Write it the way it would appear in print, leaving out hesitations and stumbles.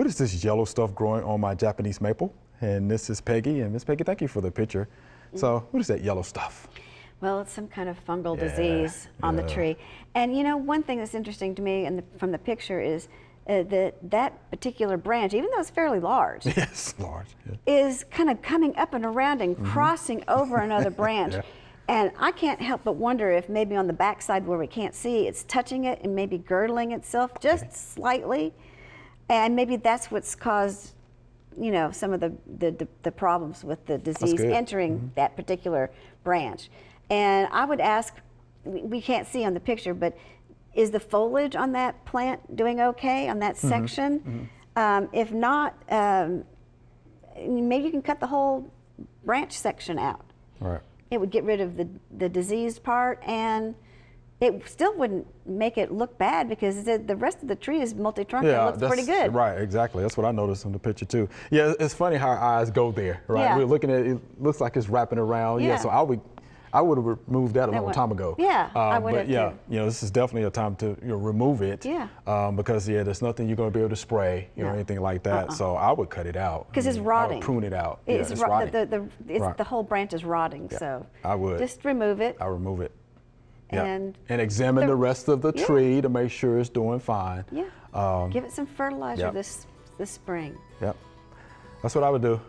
what is this yellow stuff growing on my Japanese maple? And this is Peggy, and Miss Peggy, thank you for the picture. So what is that yellow stuff? Well, it's some kind of fungal disease on the tree. And you know, one thing that's interesting to me from the picture is that particular branch, even though it's fairly large, Yes, large. is kind of coming up and around and crossing over another branch. And I can't help but wonder if maybe on the backside where we can't see, it's touching it and maybe girdling itself just slightly. And maybe that's what's caused, you know, some of the problems with the disease entering that particular branch. And I would ask, we can't see on the picture, but is the foliage on that plant doing okay on that section? If not, maybe you can cut the whole branch section out. Right. It would get rid of the diseased part, and it still wouldn't make it look bad because the rest of the tree is multi-trunk and looks pretty good. Right, exactly. That's what I noticed in the picture too. Yeah, it's funny how our eyes go there, right? Yeah. We're looking at it, it looks like it's wrapping around. Yeah, so I would have removed that a long time ago. Yeah, I would have yeah, too. you know, this is definitely a time to remove it. Yeah. Because there's nothing you're going to be able to spray, you know, anything like that. So I would cut it out. Because it's rotting. I would prune it out. It's, it's rotting. The whole branch is rotting. Yeah, So I would. just remove it. I remove it. And examine the rest of the tree to make sure it's doing fine. Yeah. Give it some fertilizer this spring. Yep. That's what I would do.